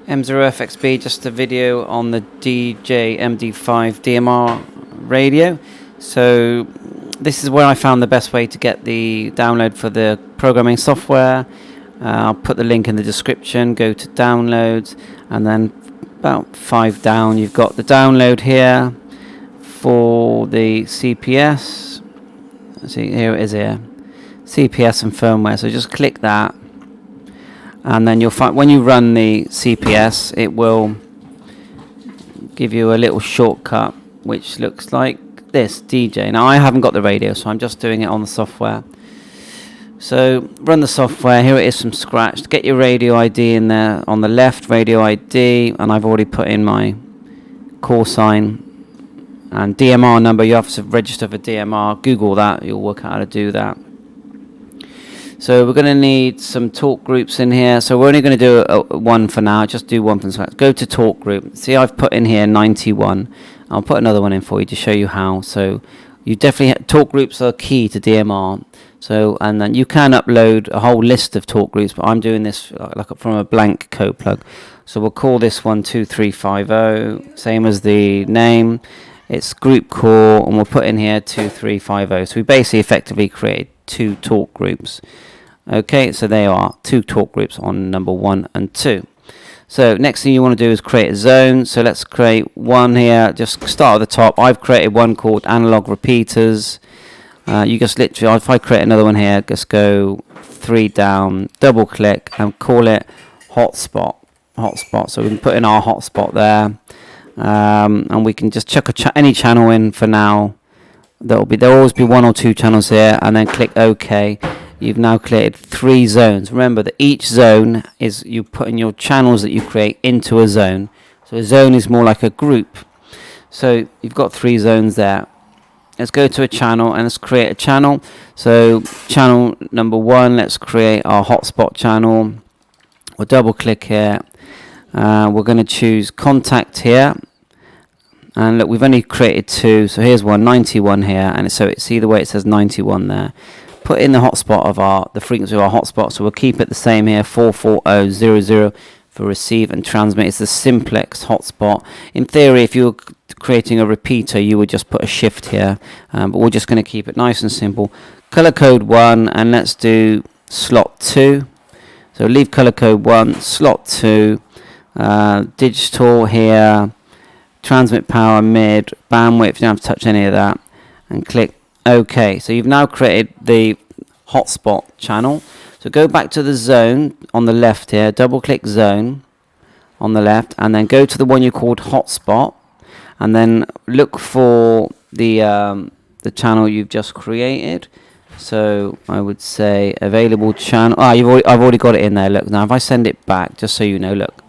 M0FXB, just a video on the DJ-MD5 DMR radio. So this is where I found the best way to get the download for the programming software. I'll put the link in the description. Go to downloads, and then about 5 down you've got the download here for the CPS. See, here it is here, CPS and firmware. So just click that, and then you'll find when you run the CPS, it will give you a little shortcut which looks like this, DJ. Now I haven't got the radio, so I'm just doing it on the software. So run the software. Here it is from scratch. Get your radio ID in there on the left, radio ID, and I've already put in my call sign and DMR number. You have to register for DMR. Google that, you'll work out how to do that. So we're going to need some talk groups in here. So we're only going to do one for now. Just do one from scratch. Go to talk group. See, I've put in here 91. I'll put another one in for you to show you how. So you definitely talk groups are key to DMR. So, and then you can upload a whole list of talk groups, but I'm doing this like from a blank code plug. So we'll call this one 2350, same as the name. It's group call, and we'll put in here 2350. So we basically effectively created 2 talk groups. Okay, so they are 2 talk groups on number 1 and 2. So next thing you want to do is create a zone. So let's create one here. Just start at the top. I've created one called analog repeaters. You just literally, if I create another one here, just go 3 down, double click, and call it hotspot. Hotspot. So we can put in our hotspot there, and we can just chuck any channel in for now. There'll always be 1 or 2 channels here, and then click OK. You've now created 3 zones. Remember that each zone is you putting your channels that you create into a zone. So a zone is more like a group. So you've got 3 zones there. Let's go to a channel and let's create a channel. So channel number 1, let's create our hotspot channel. We'll double click here. We're going to choose contact here. And look, we've only created 2. So here's one, 91 here. And so see the way it says 91 there. Put in the hotspot of the frequency of our hotspot. So we'll keep it the same here, 44000 for receive and transmit. It's the simplex hotspot. In theory, if you were creating a repeater, you would just put a shift here, but we're just going to keep it nice and simple. Color code 1, and let's do slot 2. So leave color code 1, slot 2, digital here, transmit power mid, bandwidth, you don't have to touch any of that, and click OK. So you've now created the hotspot channel. So go back to the zone on the left here, double click zone on the left, and then go to the one you called hotspot, and then look for the channel you've just created. So I would say available channel. I've already got it in there. Look, now if I send it back, just so you know, look,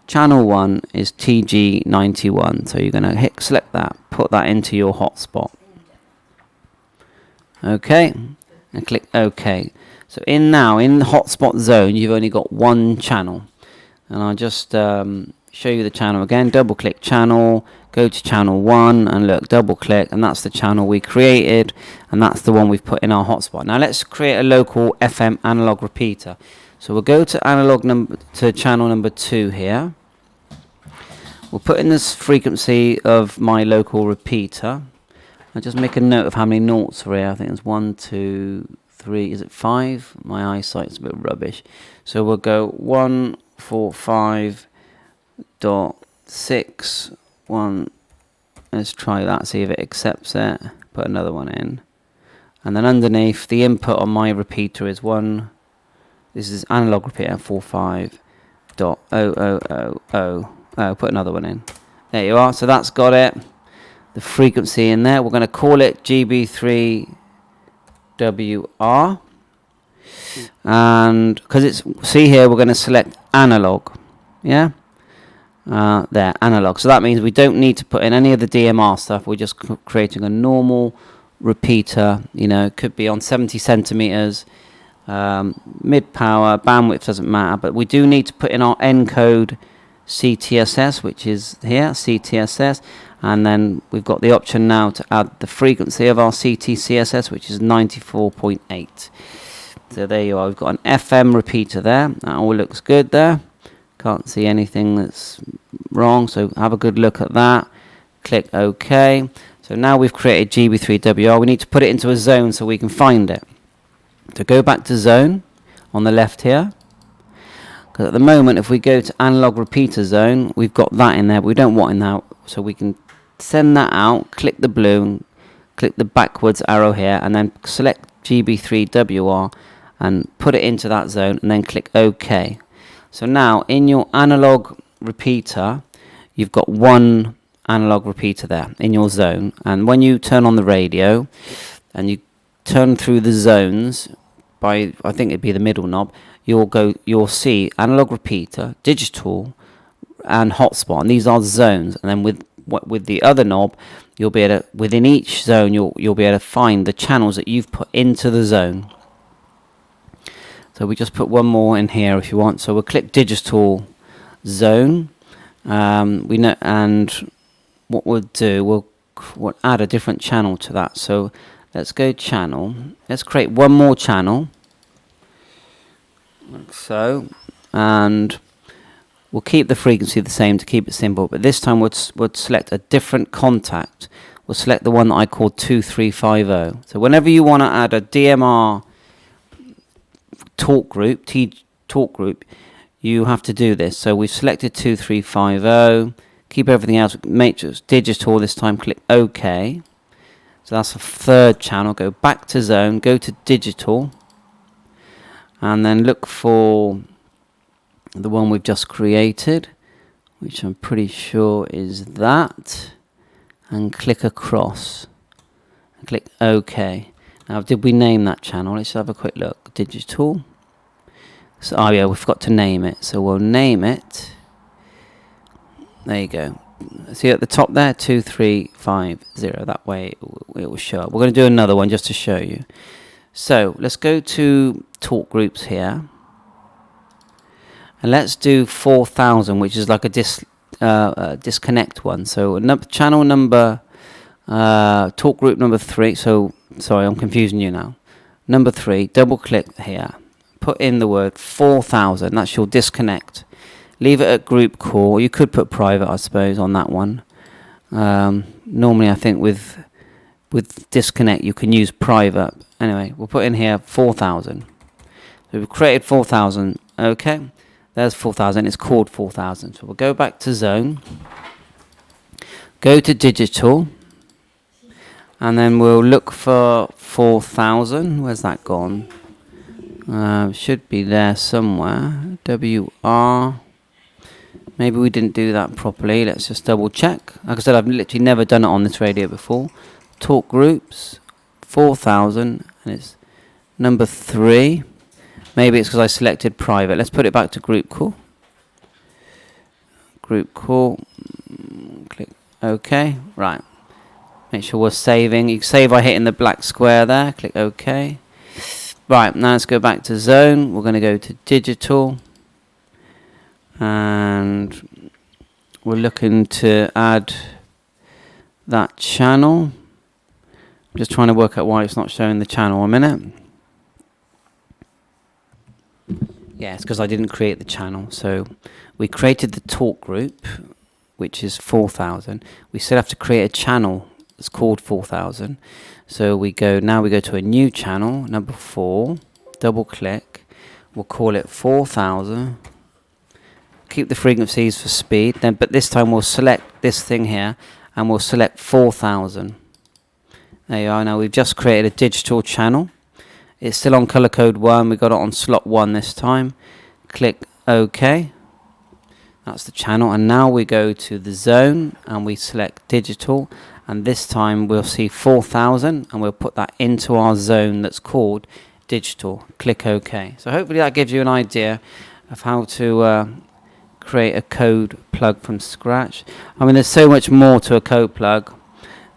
channel 1 is TG91. So you're going to select that, put that into your hotspot. Okay, and click OK. So in the hotspot zone, you've only got 1 channel. And I'll just show you the channel again. Double click channel, go to channel 1, and look, double click, and that's the channel we created, and that's the one we've put in our hotspot. Now let's create a local FM analog repeater. So we'll go to channel number 2 here. We'll put in this frequency of my local repeater. I'll just make a note of how many noughts are here. I think it's 1, 2, 3. Is it 5? My eyesight's a bit rubbish. So we'll go 145.61. Let's try that, see if it accepts it. Put another one in. And then underneath, the input on my repeater is 1. This is analog repeater, 45.0000. Put another one in. There you are. So that's got it. The frequency in there. We're going to call it GB3WR. And because it's, see here, we're going to select analog. Yeah? There, analog. So that means we don't need to put in any of the DMR stuff. We're just creating a normal repeater. You know, it could be on 70 centimeters, mid power, bandwidth doesn't matter, but we do need to put in our encode CTSS, which is here, CTSS, and then we've got the option now to add the frequency of our CTCSS, which is 94.8. So there you are, we've got an FM repeater there. That all looks good there. Can't see anything that's wrong, so have a good look at that. Click OK. So now we've created GB3WR. We need to put it into a zone so we can find it. So go back to zone on the left here. Because at the moment, if we go to analog repeater zone, we've got that in there, but we don't want it now. So we can send that out, click the blue, and click the backwards arrow here, and then select GB3WR and put it into that zone, and then click OK. So now in your analog repeater, you've got one analog repeater there in your zone, and when you turn on the radio and you turn through the zones by, I think it'd be the middle knob, you'll see analog repeater, digital, and hotspot, and these are zones. And then with the other knob, you'll be able to, within each zone, you'll be able to find the channels that you've put into the zone. So we just put one more in here if you want. So we'll click digital zone. We know, and what we'll do, we'll add a different channel to that. So let's go channel. Let's create one more channel, like so, and we'll keep the frequency the same to keep it simple. But this time we'll select a different contact. We'll select the one that I called 2350. So whenever you want to add a DMR talk group, you have to do this. So we've selected 2350. Keep everything else, matrix digital this time, click OK. So that's the third channel. Go back to zone, go to digital, and then look for the one we've just created, which I'm pretty sure is that, and click across and click OK. Now, did we name that channel? Let's have a quick look. Digital. So, oh yeah, we forgot to name it, so we'll name there you go. See at the top there, 2350. That way it will show up. We're going to do another one just to show you. So let's go to talk groups here, and let's do 4000, which is like a disconnect one. So channel number, talk group number 3. So sorry, I'm confusing you now. Number 3. Double click here. Put in the word 4000. That's your disconnect. Leave it at group call. You could put private, I suppose, on that one. Normally, I think with disconnect, you can use private. Anyway, we'll put in here 4000. So we've created 4000. Okay, there's 4000. It's called 4000. So we'll go back to zone. Go to digital. And then we'll look for 4000. Where's that gone? Should be there somewhere. WR. Maybe we didn't do that properly. Let's just double check. Like I said, I've literally never done it on this radio before. Talk groups, 4000, and it's number 3. Maybe it's because I selected private. Let's put it back to group call. Group call. Click OK. Right. Make sure we're saving. You can save by hitting the black square there. Click OK. Right. Now let's go back to zone. We're going to go to digital. And we're looking to add that channel. I'm just trying to work out why it's not showing the channel. A minute. Yeah, it's because I didn't create the channel. So we created the talk group, which is 4000. We still have to create a channel that's called 4000. So we go to a new channel, number 4. Double click. We'll call it 4000. Keep the frequencies for speed, but this time we'll select this thing here and we'll select 4000. There you are. Now we've just created a digital channel. It's still on color code 1. We got it on slot 1 this time. Click OK. That's the channel, and now we go to the zone and we select digital, and this time we'll see 4000 and we'll put that into our zone that's called digital. Click OK. So hopefully that gives you an idea of how to create a code plug from scratch. I mean, there's so much more to a code plug.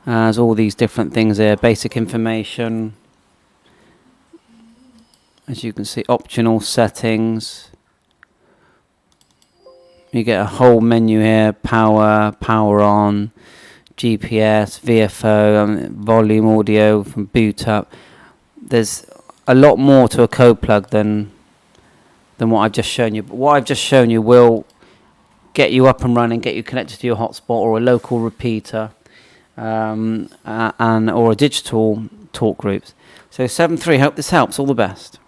There's all these different things here, basic information, as you can see, optional settings. You get a whole menu here: power, power on, GPS, VFO, volume, audio from boot up. There's a lot more to a code plug than what I've just shown you. But what I've just shown you will get you up and running, get you connected to your hotspot or a local repeater, or a digital talk groups. So 7.3, hope this helps. All the best.